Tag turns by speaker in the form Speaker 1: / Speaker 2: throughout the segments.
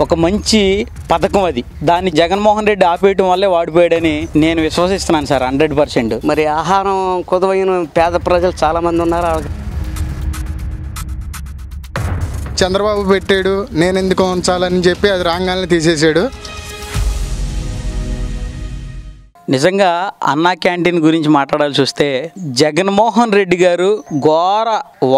Speaker 1: ఒక మంచి పథకం అది. దాన్ని జగన్మోహన్ రెడ్డి ఆపేయటం వల్లే వాడిపోయాడని నేను విశ్వసిస్తున్నాను సార్ 100%.
Speaker 2: మరి ఆహారం కుదవైన పేద ప్రజలు చాలామంది ఉన్నారు.
Speaker 3: చంద్రబాబు పెట్టాడు, నేను ఎందుకు ఉంచాలని చెప్పి అది రాంగాల్ని తీసేసాడు.
Speaker 1: నిజంగా అన్నా క్యాంటీన్ గురించి మాట్లాడాల్సి వస్తే జగన్మోహన్ రెడ్డి గారు ఘోర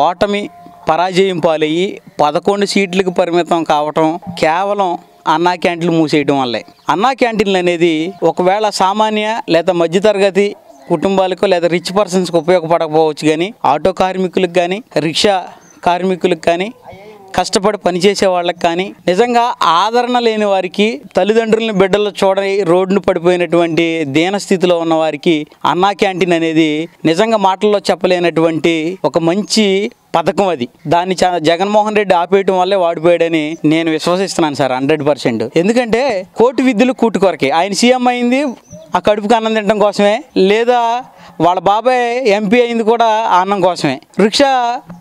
Speaker 1: ఓటమి పరాజయం పాలయ్యి 11 సీట్లకు పరిమితం కావటం కేవలం అన్నా క్యాంటీన్లు మూసేయడం వల్లే. అన్నా క్యాంటీన్లు అనేది ఒకవేళ సామాన్య లేదా మధ్యతరగతి కుటుంబాలకు లేదా రిచ్ పర్సన్స్కి ఉపయోగపడకపోవచ్చు, కానీ ఆటో కార్మికులకు కానీ రిక్షా కార్మికులకు కానీ కష్టపడి పనిచేసే వాళ్ళకి కానీ నిజంగా ఆదరణ లేని వారికి, తల్లిదండ్రులని బిడ్డలు చూడని రోడ్డును పడిపోయినటువంటి దీనస్థితిలో ఉన్న వారికి అన్నా క్యాంటీన్ అనేది నిజంగా మాటల్లో చెప్పలేనటువంటి ఒక మంచి పథకం అది. దాన్ని జగన్మోహన్ రెడ్డి ఆపేయటం వల్లే వాడిపోయాడని నేను విశ్వసిస్తున్నాను సార్ 100%. ఎందుకంటే కోటి విద్యలు కూటు కొరకే. ఆయన సీఎం అయింది ఆ కడుపుకి అన్నం తినడం కోసమే, లేదా వాళ్ళ బాబాయ్ ఎంపీ అయింది కూడా అన్నం కోసమే. రిక్షా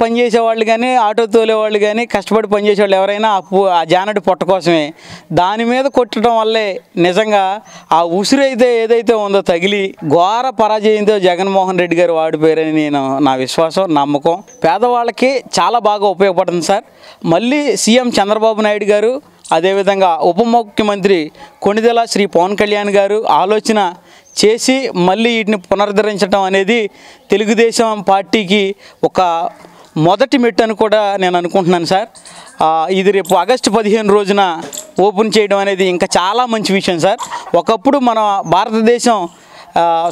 Speaker 1: పనిచేసే వాళ్ళు కానీ ఆటో తోలేవాళ్ళు కానీ కష్టపడి పనిచేసేవాళ్ళు ఎవరైనా ఆ జానడి పొట్ట కోసమే. దాని మీద కొట్టడం వల్లే నిజంగా ఆ ఉసిరు అయితే ఏదైతే ఉందో తగిలి ఘోర పరాజయంతో జగన్మోహన్ రెడ్డి గారు వాడిపోయారని నేను నా విశ్వాసం, నమ్మకం. పేదవాళ్ళకి చాలా బాగా ఉపయోగపడుతుంది సార్. మళ్ళీ సీఎం చంద్రబాబు నాయుడు గారు, అదేవిధంగా ఉప ముఖ్యమంత్రి కొణిదెల శ్రీ పవన్ కళ్యాణ్ గారు ఆలోచన చేసి మళ్ళీ వీటిని పునరుద్ధరించడం అనేది తెలుగుదేశం పార్టీకి ఒక మొదటి మెట్టు అని కూడా నేను అనుకుంటున్నాను సార్. ఇది రేపు ఆగస్టు 15 రోజున ఓపెన్ చేయడం అనేది ఇంకా చాలా మంచి విషయం సార్. ఒకప్పుడు మన భారతదేశం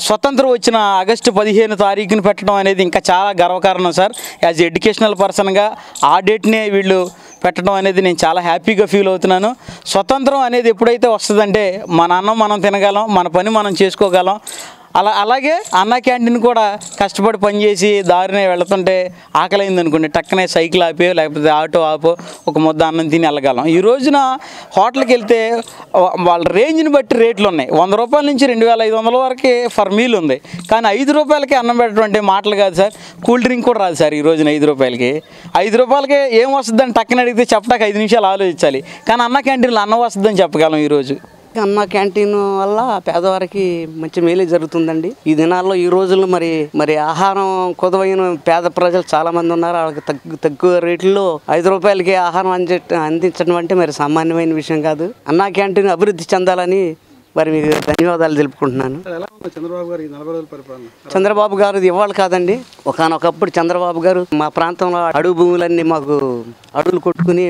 Speaker 1: స్వతంత్రం వచ్చిన ఆగస్టు 15 తారీఖుని పెట్టడం అనేది ఇంకా చాలా గర్వకారణం సార్. యాజ్ ఎడ్యుకేషనల్ పర్సన్గా ఆ డేట్నే వీళ్ళు పెట్టడం అనేది నేను చాలా హ్యాపీగా ఫీల్ అవుతున్నాను. స్వతంత్రం అనేది ఎప్పుడైతే వస్తుందంటే మన అన్నం మనం తినగలం, మన పని మనం చేసుకోగలం. అలాగే అన్నా క్యాంటీన్ కూడా కష్టపడి పనిచేసి దారినే వెళుతుంటే ఆకలైంది అనుకోండి, టక్కనే సైకిల్ ఆపో లేకపోతే ఆటో ఆపో ఒక ముద్ద అన్నం తిని వెళ్ళగలం. ఈ రోజున హోటల్కి వెళ్తే వాళ్ళ రేంజ్ని బట్టి రేట్లు ఉన్నాయి. 100 రూపాయల నుంచి 2500 వరకు ఫర్ మీల్ ఉంది. కానీ 5 రూపాయలకి అన్నం పెట్టడం అంటే మాటలు కాదు సార్. కూల్ డ్రింక్ కూడా రాదు సార్ ఈ రోజున 5 రూపాయలకి. 5 రూపాయలకి ఏం వస్తుందని టక్కన అడిగితే చెప్పడానికి 5 నిమిషాలు ఆలోచించాలి. కానీ అన్నా క్యాంటీన్లో అన్నం వస్తుందని చెప్పగలం ఈరోజు.
Speaker 2: అన్నా క్యాంటీన్ వల్ల పేదవారికి మంచి మేలే జరుగుతుందండి. ఈ దినాల్లో ఈ రోజుల్లో మరి ఆహారం కుదవైన పేద ప్రజలు చాలా మంది ఉన్నారు. వాళ్ళకి తక్కువ రేట్లలో 5 రూపాయలకి ఆహారం అందించడం అంటే మరి సామాన్యమైన విషయం కాదు. అన్నా క్యాంటీన్ అభివృద్ధి చెందాలని మరి మీకు ధన్యవాదాలు తెలుపుకుంటున్నాను. చంద్రబాబు గారు ఇవ్వాలి కాదండి, ఒకనొకప్పుడు చంద్రబాబు గారు మా ప్రాంతంలో అడుగు భూములన్నీ మాకు అడుగులు కొట్టుకుని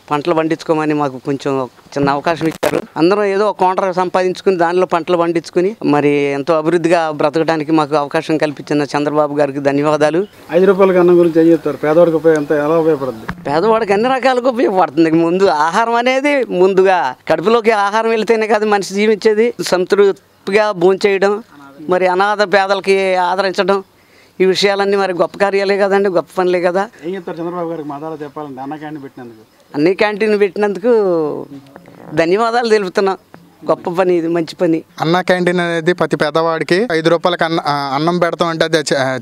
Speaker 2: పంటలు పండించుకోమని మాకు కొంచెం చిన్న అవకాశం ఇచ్చారు. అందరం ఏదో ఒక కాంట్రాక్ట్ సంపాదించుకుని దానిలో పంటలు పండించుకుని మరి ఎంతో అభివృద్ధిగా బ్రతకడానికి మాకు అవకాశం కల్పించిన చంద్రబాబు గారికి ధన్యవాదాలు.
Speaker 4: 5 రూపాయలకి అన్నం గురించి ఏం చెప్తారు? పేదవాడికి ఎలా ఉపయోగపడుతుంది?
Speaker 2: పేదవాడికి అన్ని రకాలుగా ఉపయోగపడుతుంది. ముందు ఆహారం అనేది ముందుగా కడుపులోకి ఆహారం వెళ్తేనే కదా మనిషి జీవించేది. సంతృప్తిగా భోంచేయడం, మరి అనాథ పేదలకి ఆదరించడం, ఈ విషయాలన్నీ మరి గొప్ప కార్యాలే కదండి, గొప్ప పనులే కదా.
Speaker 4: ఏం చెప్తారు చంద్రబాబు గారికి మాదాలో చెప్పాలంటే అన్నా క్యాంటీన్ పెట్టినందుకు?
Speaker 2: అన్ని క్యాంటీన్ పెట్టినందుకు ధన్యవాదాలు తెలుపుతున్నాం. గొప్ప పని, ఇది మంచి పని.
Speaker 3: అన్నా క్యాంటీన్ అనేది ప్రతి పేదవాడికి 5 రూపాయలకి అన్నం పెడతాం అంటే అది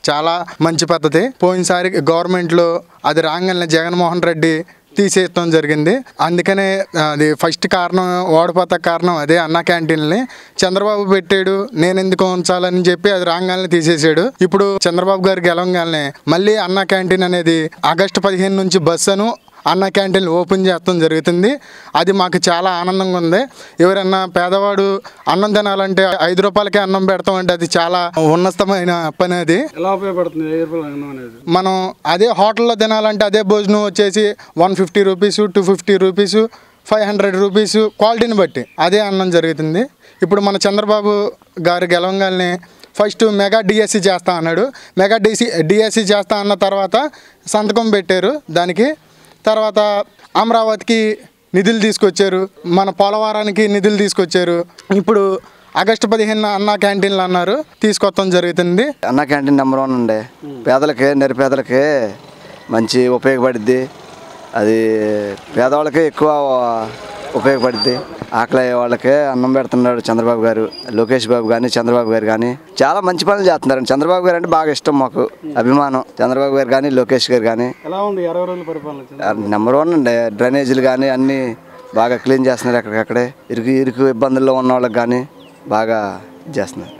Speaker 3: చాలా మంచి పద్ధతి. పోయినసారి గవర్నమెంట్లో అది రాగానే జగన్మోహన్ రెడ్డి తీసేయడం జరిగింది. అందుకనే అది ఫస్ట్ కారణం, ఓడిపోతా కారణం అదే అన్నా క్యాంటీన్ని. చంద్రబాబు పెట్టాడు, నేను ఎందుకు ఉంచాలని చెప్పి అది రాగానే తీసేసాడు. ఇప్పుడు చంద్రబాబు గారు గెలవగానే మళ్ళీ అన్నా క్యాంటీన్ అనేది ఆగస్టు 15 నుంచి బస్సును అన్నా క్యాంటీన్లు ఓపెన్ చేయడం జరుగుతుంది. అది మాకు చాలా ఆనందంగా ఉంది. ఎవరన్నా పేదవాడు అన్నం తినాలంటే 5 రూపాయలకే అన్నం పెడతాం అంటే అది చాలా ఉన్నతమైన పని. అది
Speaker 4: ఎలా ఉపయోగపడుతుంది?
Speaker 3: మనం అదే హోటల్లో తినాలంటే అదే భోజనం వచ్చేసి 150 రూపీసు, 250 రూపీసు, 500 రూపీసు క్వాలిటీని బట్టి అదే అన్నం జరుగుతుంది. ఇప్పుడు మన చంద్రబాబు గారు గెలవగానే ఫస్ట్ మెగా డిఎస్సి చేస్తా అన్నాడు. మెగా డిఎస్సి చేస్తా అన్న తర్వాత సంతకం పెట్టారు. దానికి తర్వాత అమరావతికి నిధులు తీసుకొచ్చారు, మన పోలవరానికి నిధులు తీసుకొచ్చారు. ఇప్పుడు ఆగస్టు 15 అన్నా క్యాంటీన్లు అన్నారు, తీసుకొస్తాం జరుగుతుంది.
Speaker 5: అన్నా క్యాంటీన్ నెంబర్ 1 అండి. పేదలకి, నిరుపేదలకి మంచి ఉపయోగపడుద్ది. అది పేదవాళ్ళకి ఎక్కువ ఉపయోగపడుద్ది. ఆకలి అయ్యే వాళ్ళకే అన్నం పెడుతున్నాడు చంద్రబాబు గారు. లోకేష్ బాబు కానీ చంద్రబాబు గారు కానీ చాలా మంచి పనులు చేస్తున్నారండి. చంద్రబాబు గారు అంటే బాగా ఇష్టం, మాకు అభిమానం. చంద్రబాబు గారు కానీ లోకేష్ గారు కానీ
Speaker 4: ఎలా ఉంది 20 రోజుల పరిపాలన?
Speaker 5: నెంబర్ 1 అండి. డ్రైనేజీలు కానీ అన్నీ బాగా క్లీన్ చేస్తున్నారు. ఎక్కడికక్కడే ఇరుకు ఇబ్బందుల్లో ఉన్న వాళ్ళకి కానీ బాగా చేస్తున్నారు.